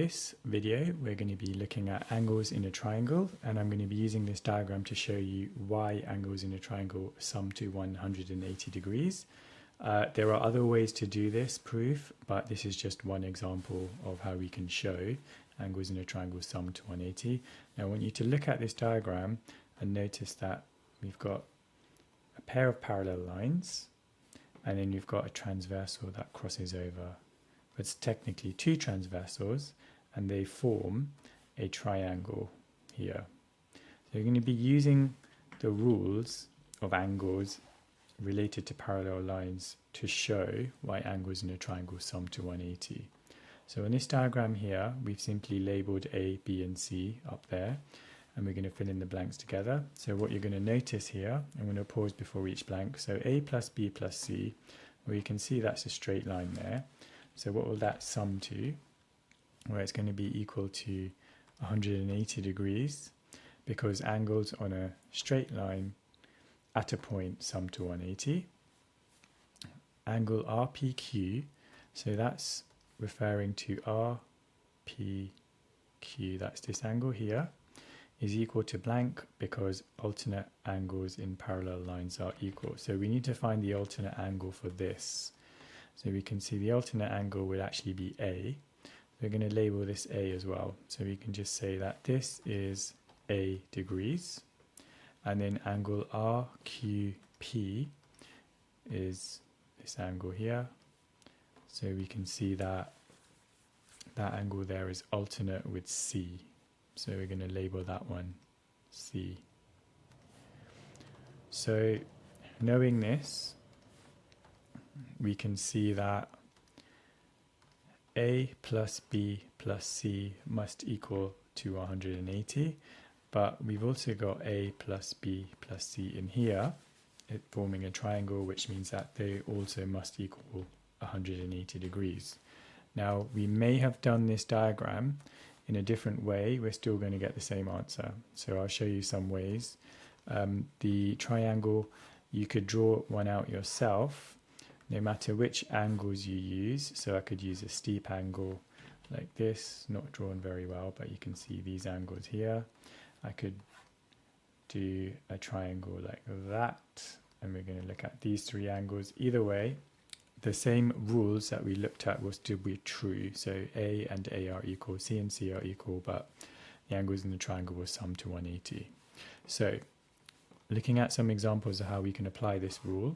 this video, we're going to be looking at angles in a triangle, and I'm going to be using this diagram to show you why angles in a triangle sum to 180 degrees. There are other ways to do this proof, but this is just one example of how we can show angles in a triangle sum to 180. Now I want you to look at this diagram and notice that we've got a pair of parallel lines, and then you've got a transversal that crosses over. It's technically two transversals, and they form a triangle here. So you're going to be using the rules of angles related to parallel lines to show why angles in a triangle sum to 180. So in this diagram here, we've simply labeled A, B, and C up there, and we're going to fill in the blanks together. So what you're going to notice here, I'm going to pause before each blank. So A plus B plus C, well, you can see that's a straight line there. So what will that sum to? Well, it's going to be equal to 180 degrees, because angles on a straight line at a point sum to 180. Angle RPQ, so that's referring to RPQ, that's this angle here, is equal to blank because alternate angles in parallel lines are equal. So we need to find the alternate angle for this. So we can see the alternate angle will actually be A. We're going to label this A as well. So we can just say that this is A degrees. And then angle RQP is this angle here. So we can see that that angle there is alternate with C. So we're going to label that one C. So knowing this, we can see that A plus B plus C must equal to 180, but we've also got A plus B plus C in here, forming a triangle, which means that they also must equal 180 degrees. Now, we may have done this diagram in a different way, we're still going to get the same answer. So I'll show you some ways. The triangle, you could draw one out yourself, no matter which angles you use. So I could use a steep angle like this, not drawn very well, but you can see these angles here. I could do a triangle like that, and we're going to look at these three angles. Either way, the same rules that we looked at will still be true. So A and A are equal, C and C are equal, but the angles in the triangle will sum to 180. So looking at some examples of how we can apply this rule.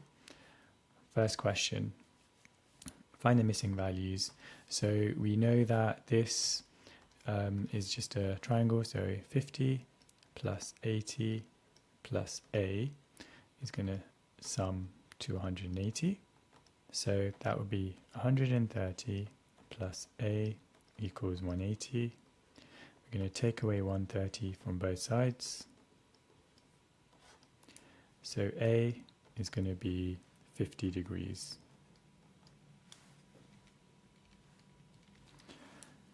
First question, find the missing values. So we know that this is just a triangle, so 50 plus 80 plus A is going to sum to 180. So that would be 130 plus A equals 180. We're going to take away 130 from both sides. So A is going to be 50 degrees.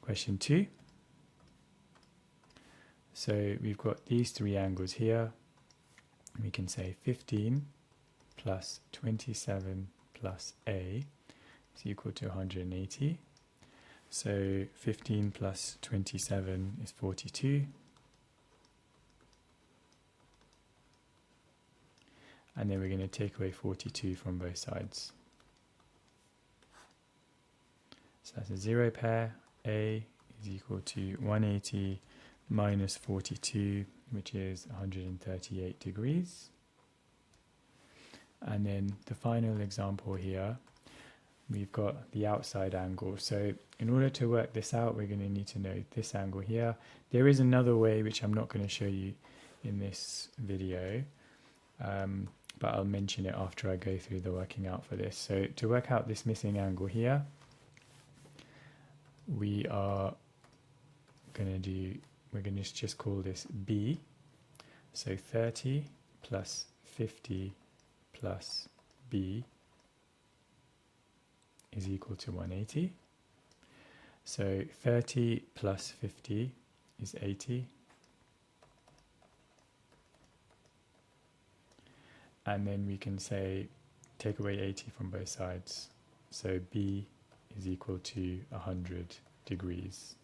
Question 2. So we've got these three angles here. We can say 15 plus 27 plus A is equal to 180. So 15 plus 27 is 42. And then we're going to take away 42 from both sides. So that's a zero pair. A is equal to 180 minus 42, which is 138 degrees. And then the final example here, we've got the outside angle. So in order to work this out, we're going to need to know this angle here. There is another way, which I'm not going to show you in this video, but I'll mention it after I go through the working out for this. So to work out this missing angle here, we are going to we're going to just call this B. So 30 plus 50 plus B is equal to 180. So 30 plus 50 is 80. And then we can say, take away 80 from both sides. So B is equal to 100 degrees.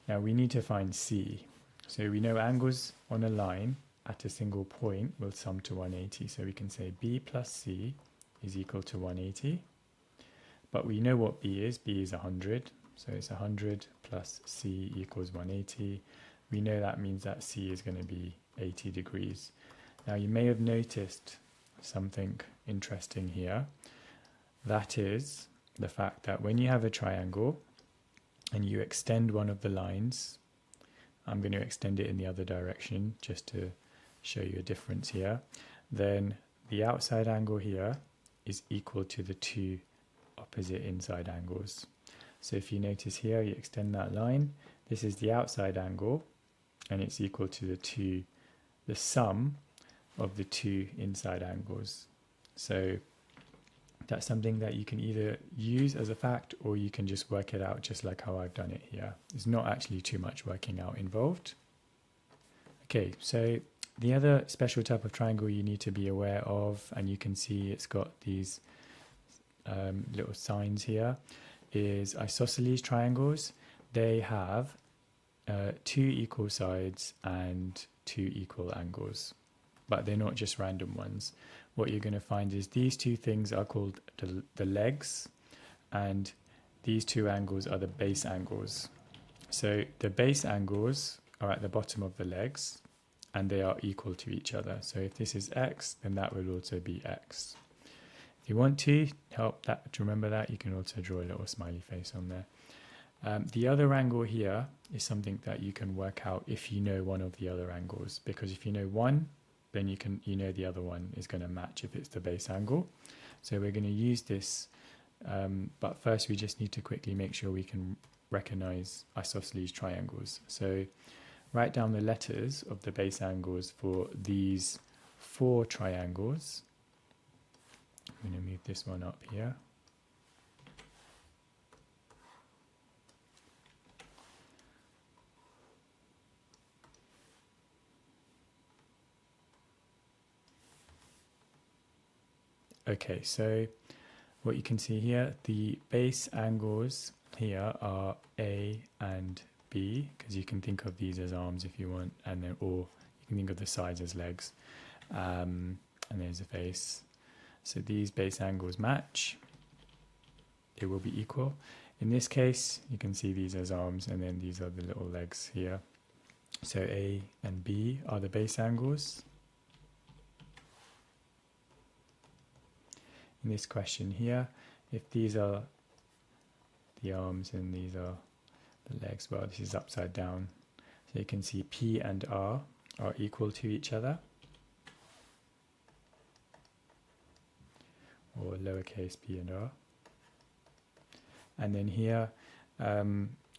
Now we need to find C. So we know angles on a line at a single point will sum to 180. So we can say B plus C is equal to 180. But we know what B is. B is 100. So it's 100 plus C equals 180. We know that means that C is going to be 80 degrees. Now you may have noticed something interesting here. That is the fact that when you have a triangle and you extend one of the lines, I'm going to extend it in the other direction just to show you a difference here, then the outside angle here is equal to the two opposite inside angles. So if you notice here, you extend that line, this is the outside angle and it's equal to the sum of the two inside angles. So that's something that you can either use as a fact or you can just work it out just like how I've done it here. There's not actually too much working out involved. Okay, so the other special type of triangle you need to be aware of, and you can see it's got these little signs here, is isosceles triangles. They have two equal sides and two equal angles, but they're not just random ones. What you're going to find is these two things are called the legs, and these two angles are the base angles. So the base angles are at the bottom of the legs and they are equal to each other. So if this is x, then that will also be x. If you want to remember that, you can also draw a little smiley face on there. The other angle here is something that you can work out if you know one of the other angles, because if you know one, then you know the other one is going to match if it's the base angle. So we're going to use this, but first we just need to quickly make sure we can recognize isosceles triangles. So write down the letters of the base angles for these four triangles. I'm going to move this one up here. Okay, so what you can see here, the base angles here are A and B, because you can think of these as arms if you want, and then, or you can think of the sides as legs, and there's a face. So these base angles match, they will be equal. In this case, you can see these as arms, and then these are the little legs here. So A and B are the base angles. In this question here, if these are the arms and these are the legs, well, this is upside down. So you can see P and R are equal to each other, or lowercase p and r. And then here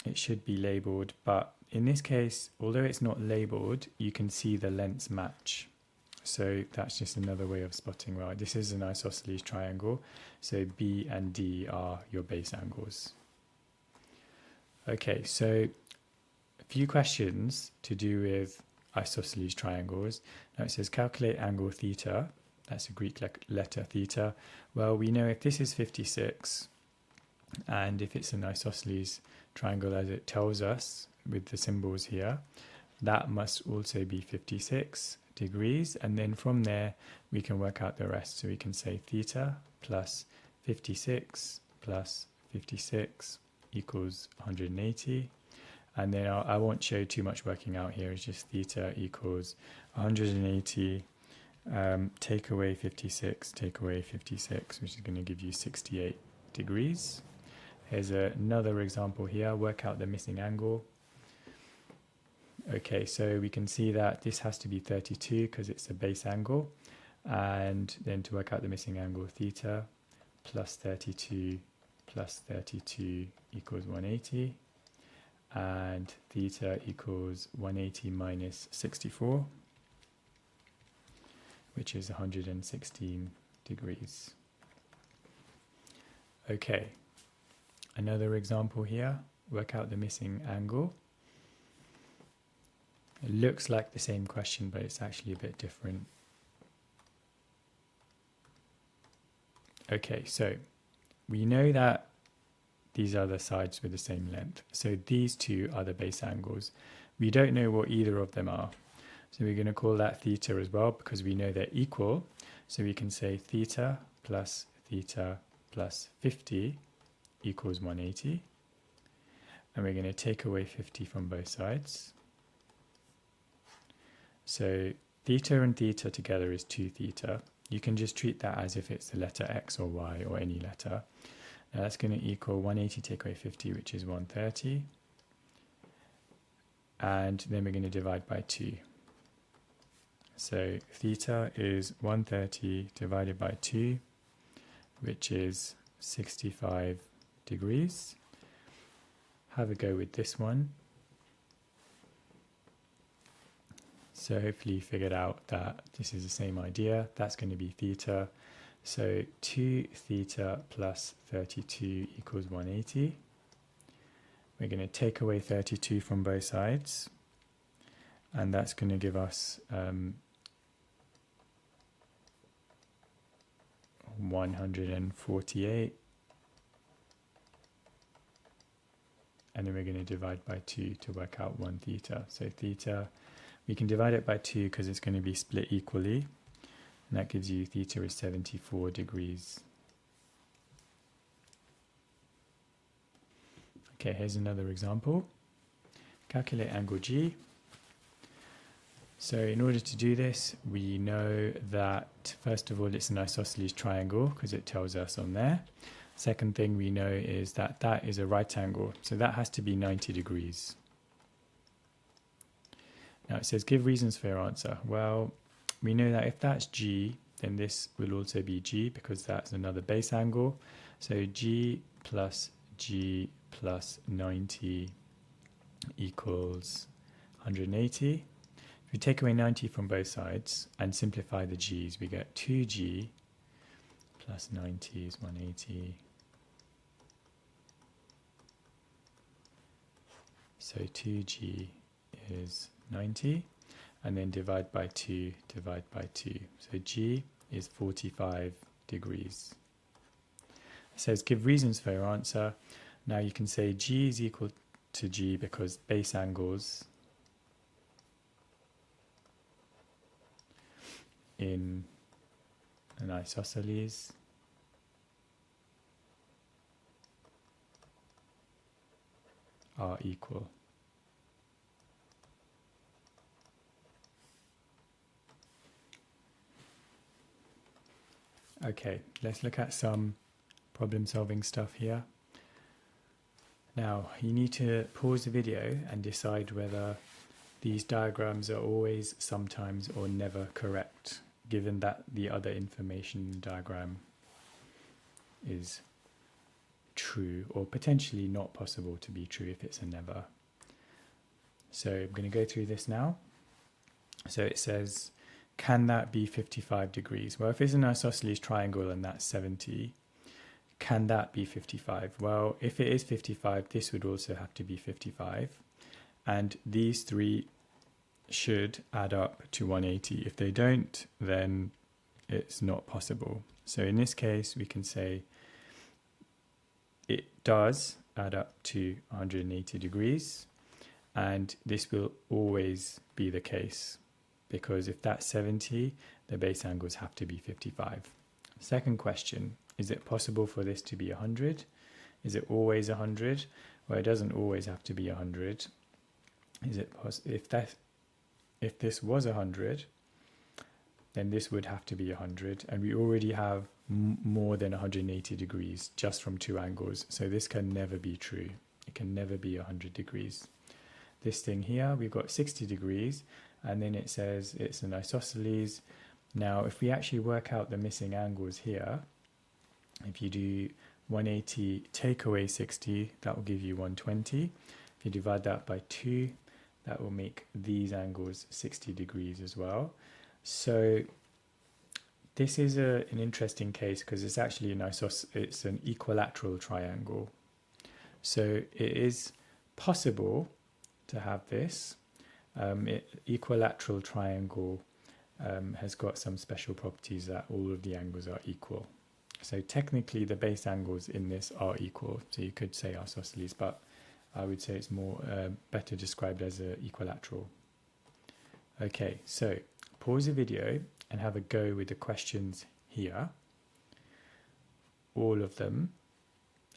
it should be labelled, but in this case, although it's not labelled, you can see the lengths match. So that's just another way of spotting, right? This is an isosceles triangle, so B and D are your base angles. Okay, so a few questions to do with isosceles triangles. Now it says calculate angle theta. That's a Greek letter theta. Well, we know if this is 56, and if it's an isosceles triangle as it tells us with the symbols here, that must also be 56 degrees, and then from there we can work out the rest. So we can say theta plus 56 plus 56 equals 180, and then I won't show too much working out here. It's just theta equals 180 take away 56, take away 56, which is going to give you 68 degrees. Here's another example here. Work out the missing angle. Okay, so we can see that this has to be 32 because it's a base angle, and then to work out the missing angle, theta plus 32 equals 180, and theta equals 180 minus 64, which is 116 degrees. Okay, another example here. Work out the missing angle. It looks like the same question, but it's actually a bit different. Okay, so we know that these are the sides with the same length. So these two are the base angles. We don't know what either of them are. So we're going to call that theta as well because we know they're equal. So we can say theta plus 50 equals 180. And we're going to take away 50 from both sides. So theta and theta together is 2 theta. You can just treat that as if it's the letter x or y or any letter. Now that's going to equal 180 take away 50, which is 130. And then we're going to divide by 2. So theta is 130 divided by 2, which is 65 degrees. Have a go with this one. So hopefully you figured out that this is the same idea. That's going to be theta. So 2 theta plus 32 equals 180. We're going to take away 32 from both sides. And that's going to give us 148. And then we're going to divide by 2 to work out 1 theta. So theta, we can divide it by 2 because it's going to be split equally. And that gives you theta is 74 degrees. Okay, here's another example. Calculate angle G. So in order to do this, we know that, first of all, it's an isosceles triangle because it tells us on there. Second thing we know is that that is a right angle. So that has to be 90 degrees. Now it says, give reasons for your answer. Well, we know that if that's G, then this will also be G because that's another base angle. So G plus 90 equals 180. If we take away 90 from both sides and simplify the G's, we get 2G plus 90 is 180. So 2G is 90. And then divide by 2, divide by 2. So G is 45 degrees. It says give reasons for your answer. Now you can say G is equal to G because base angles in an isosceles are equal. Okay, let's look at some problem-solving stuff here. Now, you need to pause the video and decide whether these diagrams are always, sometimes, or never correct, given that the other information diagram is true, or potentially not possible to be true if it's a never. So I'm going to go through this now. So it says, can that be 55 degrees? Well, if it's an isosceles triangle and that's 70, can that be 55? Well, if it is 55, this would also have to be 55. And these three should add up to 180. If they don't, then it's not possible. So in this case, we can say it does add up to 180 degrees. And this will always be the case, because if that's 70, the base angles have to be 55. Second question, is it possible for this to be 100? Is it always 100? Well, it doesn't always have to be 100. Is it if this was 100, then this would have to be 100, and we already have more than 180 degrees just from two angles, so this can never be true. It can never be 100 degrees. This thing here, we've got 60 degrees, and then it says it's an isosceles. Now, if we actually work out the missing angles here, if you do 180 take away 60, that will give you 120. If you divide that by 2, that will make these angles 60 degrees as well. So this is an interesting case because it's actually it's an equilateral triangle. So it is possible to have this. Equilateral triangle has got some special properties that all of the angles are equal. So technically the base angles in this are equal. So you could say isosceles, but I would say it's more better described as an equilateral. Okay, so pause the video and have a go with the questions here, all of them,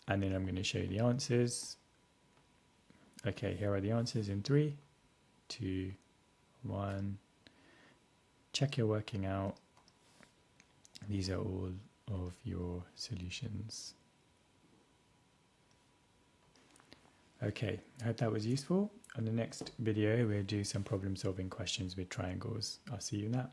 and then I'm going to show you the answers. Okay, here are the answers in 3, 2, 1. Check you're working out. These are all of your solutions. Okay, I hope that was useful. On the next video, we'll do some problem solving questions with triangles. I'll see you in that.